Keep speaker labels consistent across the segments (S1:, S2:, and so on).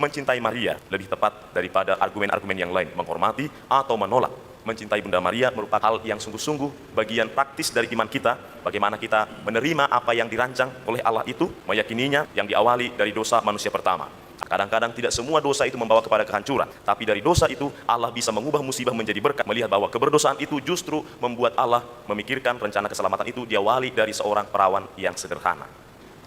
S1: mencintai Maria lebih tepat daripada argumen-argumen yang lain, menghormati atau menolak. Mencintai Bunda Maria merupakan hal yang sungguh-sungguh bagian praktis dari iman kita, bagaimana kita menerima apa yang dirancang oleh Allah itu, meyakininya yang diawali dari dosa manusia pertama. Kadang-kadang tidak semua dosa itu membawa kepada kehancuran, tapi dari dosa itu Allah bisa mengubah musibah menjadi berkat, melihat bahwa keberdosaan itu justru membuat Allah memikirkan rencana keselamatan itu diawali dari seorang perawan yang sederhana.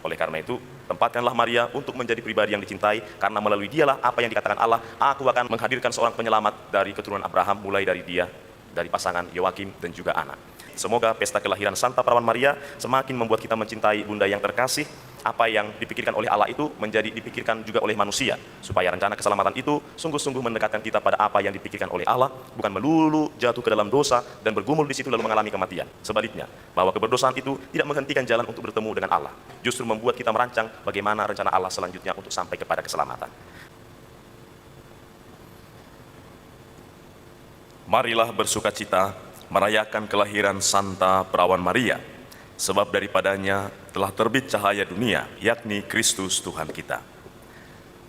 S1: Oleh karena itu, tempatkanlah Maria untuk menjadi pribadi yang dicintai, karena melalui dialah apa yang dikatakan Allah, aku akan menghadirkan seorang penyelamat dari keturunan Abraham, mulai dari dia, dari pasangan Yoakim dan juga anak. Semoga pesta kelahiran Santa Perawan Maria semakin membuat kita mencintai Bunda yang terkasih. Apa yang dipikirkan oleh Allah itu menjadi dipikirkan juga oleh manusia, supaya rencana keselamatan itu sungguh-sungguh mendekatkan kita pada apa yang dipikirkan oleh Allah, bukan melulu jatuh ke dalam dosa dan bergumul di situ lalu mengalami kematian. Sebaliknya, bahwa keberdosaan itu tidak menghentikan jalan untuk bertemu dengan Allah, justru membuat kita merancang bagaimana rencana Allah selanjutnya untuk sampai kepada keselamatan. Marilah bersukacita merayakan kelahiran Santa Perawan Maria, sebab daripadanya telah terbit cahaya dunia, yakni Kristus Tuhan kita.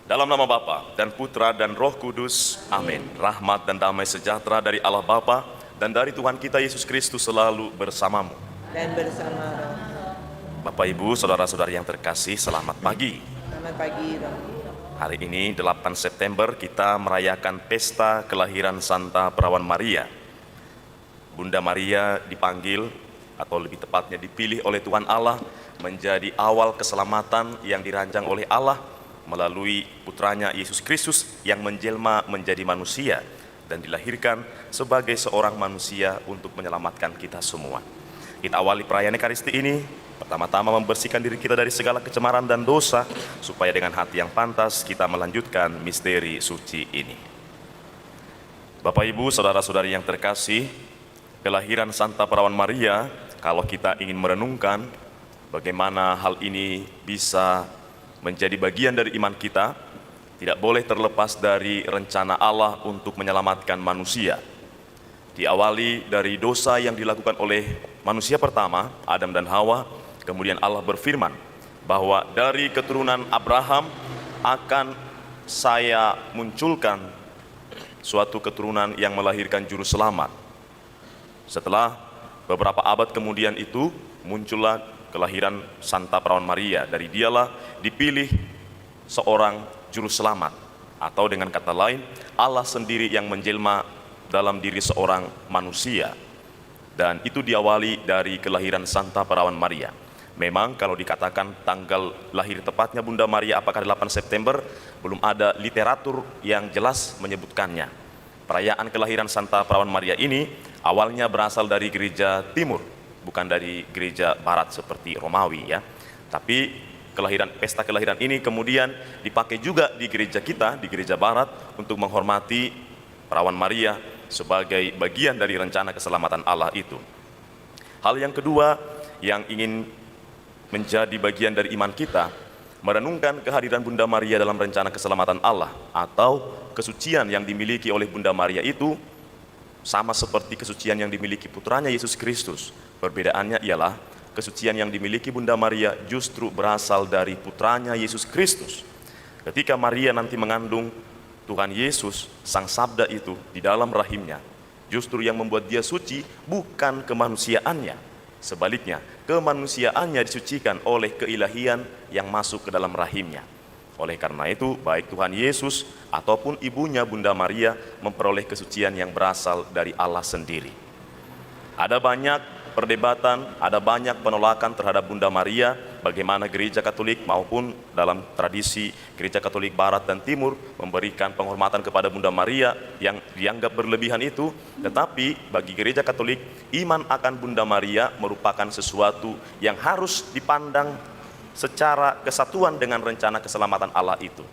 S1: Dalam nama Bapa dan Putra dan Roh Kudus, amin. Rahmat dan damai sejahtera dari Allah Bapa dan dari Tuhan kita Yesus Kristus selalu bersamamu.
S2: Dan bersama
S1: Bapak Ibu, saudara-saudari yang terkasih, selamat pagi.
S2: Selamat pagi, Romo.
S1: Hari ini 8 September kita merayakan pesta kelahiran Santa Perawan Maria. Bunda Maria dipanggil, atau lebih tepatnya dipilih oleh Tuhan Allah menjadi awal keselamatan yang dirancang oleh Allah melalui putranya Yesus Kristus yang menjelma menjadi manusia dan dilahirkan sebagai seorang manusia untuk menyelamatkan kita semua. Kita awali perayaan Ekaristi ini, pertama-tama membersihkan diri kita dari segala kecemaran dan dosa, supaya dengan hati yang pantas kita melanjutkan misteri suci ini. Bapak Ibu, saudara-saudari yang terkasih, kelahiran Santa Perawan Maria, kalau kita ingin merenungkan bagaimana hal ini bisa menjadi bagian dari iman kita, tidak boleh terlepas dari rencana Allah untuk menyelamatkan manusia. Diawali dari dosa yang dilakukan oleh manusia pertama, Adam dan Hawa, kemudian Allah berfirman bahwa dari keturunan Abraham akan saya munculkan suatu keturunan yang melahirkan juru selamat. Setelah beberapa abad kemudian itu, muncullah kelahiran Santa Perawan Maria. Dari dialah dipilih seorang juru selamat, atau dengan kata lain, Allah sendiri yang menjelma dalam diri seorang manusia. Dan itu diawali dari kelahiran Santa Perawan Maria. Memang kalau dikatakan tanggal lahir tepatnya Bunda Maria apakah 8 September, belum ada literatur yang jelas menyebutkannya. Perayaan kelahiran Santa Perawan Maria ini awalnya berasal dari gereja timur, bukan dari gereja barat seperti Romawi ya. Tapi pesta kelahiran ini kemudian dipakai juga di gereja kita, di gereja barat, untuk menghormati Perawan Maria sebagai bagian dari rencana keselamatan Allah itu. Hal yang kedua yang ingin menjadi bagian dari iman kita, merenungkan kehadiran Bunda Maria dalam rencana keselamatan Allah, atau kesucian yang dimiliki oleh Bunda Maria itu sama seperti kesucian yang dimiliki putranya Yesus Kristus. Perbedaannya ialah kesucian yang dimiliki Bunda Maria justru berasal dari putranya Yesus Kristus. Ketika Maria nanti mengandung Tuhan Yesus, Sang Sabda itu di dalam rahimnya, justru yang membuat dia suci bukan kemanusiaannya. Sebaliknya, kemanusiaannya disucikan oleh keilahian yang masuk ke dalam rahimnya. Oleh karena itu, baik Tuhan Yesus ataupun ibunya Bunda Maria memperoleh kesucian yang berasal dari Allah sendiri. Ada banyak perdebatan, ada banyak penolakan terhadap Bunda Maria, bagaimana gereja Katolik maupun dalam tradisi gereja Katolik Barat dan Timur memberikan penghormatan kepada Bunda Maria yang dianggap berlebihan itu. Tetapi bagi gereja Katolik, iman akan Bunda Maria merupakan sesuatu yang harus dipandang secara kesatuan dengan rencana keselamatan Allah itu.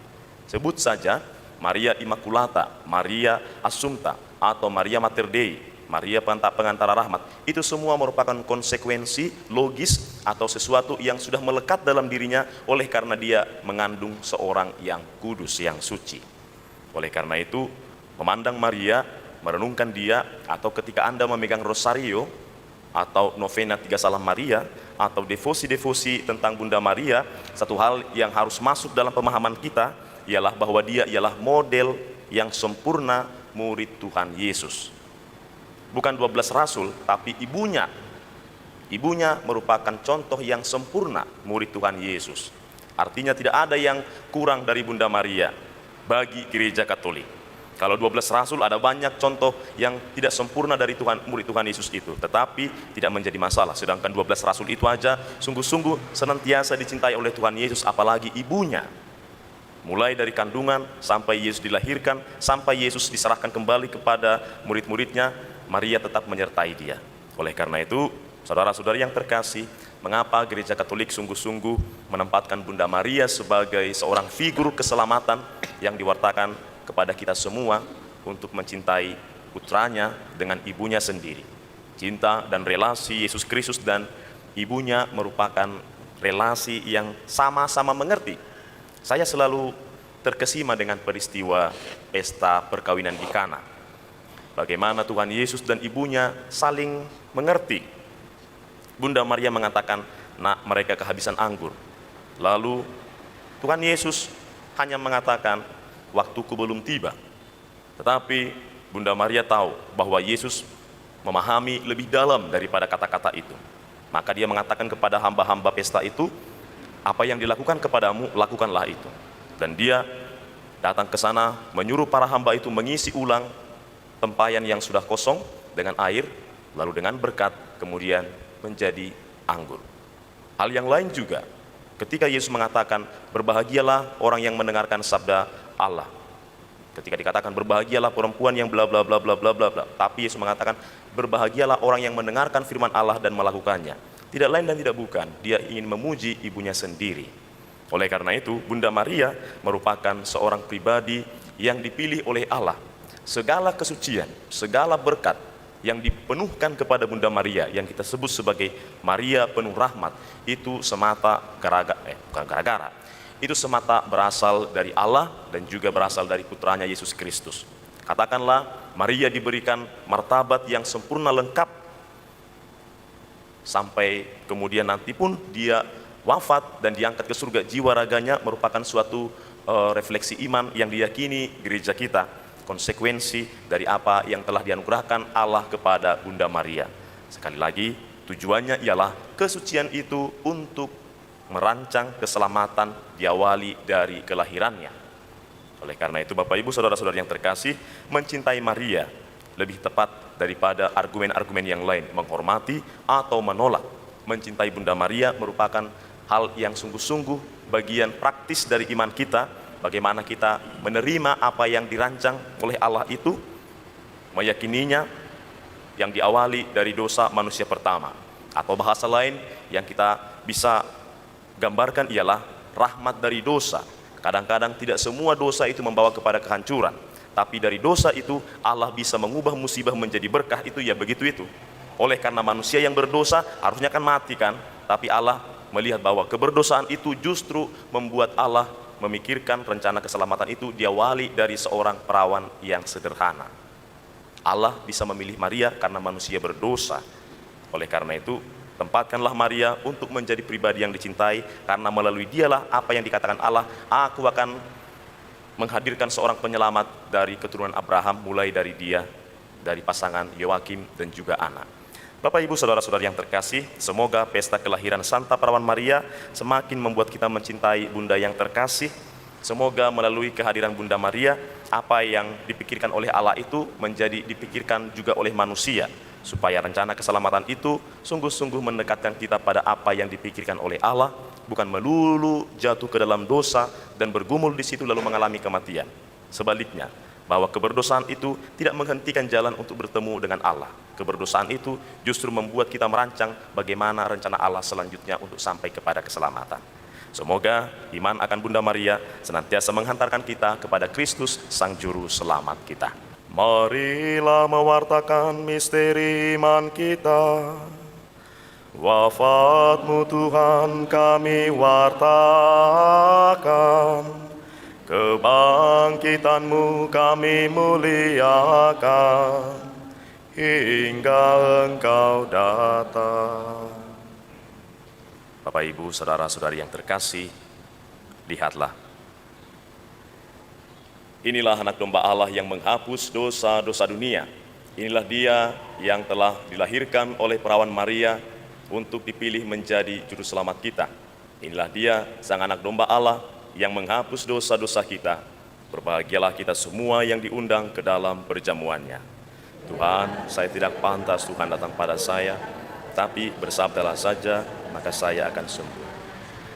S1: Sebut saja Maria Immaculata, Maria Assumpta, atau Maria Mater Dei, Maria Pengantara Rahmat. Itu semua merupakan konsekuensi logis atau sesuatu yang sudah melekat dalam dirinya oleh karena dia mengandung seorang yang kudus, yang suci. Oleh karena itu, memandang Maria, merenungkan dia, atau ketika Anda memegang rosario atau novena 3 Salam Maria, atau devosi-devosi tentang Bunda Maria, satu hal yang harus masuk dalam pemahaman kita ialah bahwa dia ialah model yang sempurna murid Tuhan Yesus. Bukan 12 rasul, tapi ibunya. Ibunya merupakan contoh yang sempurna murid Tuhan Yesus. Artinya tidak ada yang kurang dari Bunda Maria bagi gereja Katolik. Kalau 12 rasul ada banyak contoh yang tidak sempurna dari murid Tuhan Yesus itu, tetapi tidak menjadi masalah. Sedangkan 12 rasul itu aja sungguh-sungguh senantiasa dicintai oleh Tuhan Yesus, apalagi ibunya. Mulai dari kandungan sampai Yesus dilahirkan, sampai Yesus diserahkan kembali kepada murid-muridnya, Maria tetap menyertai dia. Oleh karena itu, saudara-saudari yang terkasih, mengapa gereja Katolik sungguh-sungguh menempatkan Bunda Maria sebagai seorang figur keselamatan yang diwartakan kepada kita semua untuk mencintai putranya dengan ibunya sendiri. Cinta dan relasi Yesus Kristus dan ibunya merupakan relasi yang sama-sama mengerti. Saya selalu terkesima dengan peristiwa pesta perkawinan di Kana. Bagaimana Tuhan Yesus dan ibunya saling mengerti. Bunda Maria mengatakan, "Nak, mereka kehabisan anggur." Lalu Tuhan Yesus hanya mengatakan, "Waktuku belum tiba." Tetapi Bunda Maria tahu bahwa Yesus memahami lebih dalam daripada kata-kata itu. Maka dia mengatakan kepada hamba-hamba pesta itu, "Apa yang dilakukan kepadamu, lakukanlah itu." Dan dia datang ke sana, menyuruh para hamba itu mengisi ulang tempayan yang sudah kosong dengan air, lalu dengan berkat kemudian menjadi anggur. Hal yang lain juga, ketika Yesus mengatakan, "Berbahagialah orang yang mendengarkan sabda Allah." Ketika dikatakan berbahagialah perempuan yang bla bla bla bla bla bla bla, tapi Yesus mengatakan berbahagialah orang yang mendengarkan firman Allah dan melakukannya. Tidak lain dan tidak bukan, dia ingin memuji ibunya sendiri. Oleh karena itu, Bunda Maria merupakan seorang pribadi yang dipilih oleh Allah. Segala kesucian, segala berkat yang dipenuhkan kepada Bunda Maria yang kita sebut sebagai Maria penuh rahmat, itu semata itu semata berasal dari Allah dan juga berasal dari putranya Yesus Kristus. Katakanlah, Maria diberikan martabat yang sempurna lengkap sampai kemudian nanti pun dia wafat dan diangkat ke surga. Jiwa raganya merupakan suatu refleksi iman yang diyakini gereja kita, konsekuensi dari apa yang telah dianugerahkan Allah kepada Bunda Maria. Sekali lagi, tujuannya ialah kesucian itu untuk merancang keselamatan diawali dari kelahirannya. Oleh karena itu, Bapak Ibu saudara-saudari yang terkasih, mencintai Maria lebih tepat daripada argumen-argumen yang lain, menghormati atau menolak. Mencintai Bunda Maria merupakan hal yang sungguh-sungguh bagian praktis dari iman kita, bagaimana kita menerima apa yang dirancang oleh Allah itu, meyakininya yang diawali dari dosa manusia pertama. Atau bahasa lain yang kita bisa gambarkan ialah rahmat dari dosa. Kadang-kadang tidak semua dosa itu membawa kepada kehancuran, tapi dari dosa itu Allah bisa mengubah musibah menjadi berkah, itu ya begitu itu. Oleh karena manusia yang berdosa harusnya kan mati kan, tapi Allah melihat bahwa keberdosaan itu justru membuat Allah memikirkan rencana keselamatan itu diawali dari seorang perawan yang sederhana. Allah bisa memilih Maria karena manusia berdosa. Oleh karena itu, tempatkanlah Maria untuk menjadi pribadi yang dicintai, karena melalui dialah apa yang dikatakan Allah, "Aku akan menghadirkan seorang penyelamat dari keturunan Abraham, mulai dari dia, dari pasangan Yoakim dan juga anak." Bapak Ibu saudara-saudari yang terkasih, semoga pesta kelahiran Santa Perawan Maria semakin membuat kita mencintai Bunda yang terkasih. Semoga melalui kehadiran Bunda Maria, apa yang dipikirkan oleh Allah itu menjadi dipikirkan juga oleh manusia, supaya rencana keselamatan itu sungguh-sungguh mendekatkan kita pada apa yang dipikirkan oleh Allah, bukan melulu jatuh ke dalam dosa dan bergumul di situ lalu mengalami kematian. Sebaliknya, bahwa keberdosaan itu tidak menghentikan jalan untuk bertemu dengan Allah. Keberdosaan itu justru membuat kita merancang bagaimana rencana Allah selanjutnya untuk sampai kepada keselamatan. Semoga iman akan Bunda Maria senantiasa menghantarkan kita kepada Kristus, Sang Juru Selamat kita. Marilah mewartakan misteri iman kita. Wafat-Mu Tuhan kami wartakan, kebangkitan-Mu kami muliakan, hingga Engkau datang. Bapak Ibu saudara-saudari yang terkasih, lihatlah, Inilah anak domba Allah yang menghapus dosa-dosa dunia. Inilah dia yang telah dilahirkan oleh perawan Maria untuk dipilih menjadi juru selamat kita. Inilah dia sang anak domba Allah yang menghapus dosa-dosa kita. Berbahagialah kita semua yang diundang ke dalam perjamuannya. Tuhan, saya tidak pantas Tuhan datang pada saya, tapi bersabdalah saja, maka saya akan sembuh.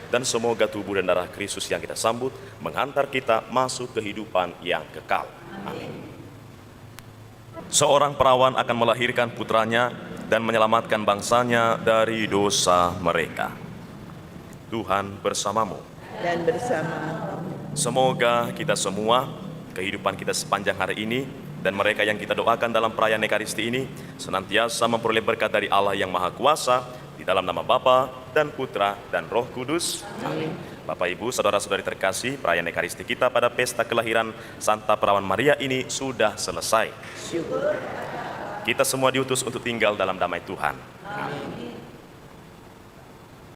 S1: Dan semoga tubuh dan darah Kristus yang kita sambut menghantar kita masuk kehidupan yang kekal. Amin. Seorang perawan akan melahirkan putranya dan menyelamatkan bangsanya dari dosa mereka. Tuhan bersamamu.
S2: Dan bersama
S1: Semoga kita semua, kehidupan kita sepanjang hari ini, dan mereka yang kita doakan dalam perayaan Ekaristi ini, senantiasa memperoleh berkat dari Allah yang Maha Kuasa, di dalam nama Bapa dan Putra dan Roh Kudus. Amin. Bapak, Ibu, Saudara-saudari terkasih, perayaan Ekaristi kita pada pesta kelahiran Santa Perawan Maria ini sudah selesai.
S2: syukur.
S1: Kita semua diutus untuk tinggal dalam damai Tuhan.
S2: Amin.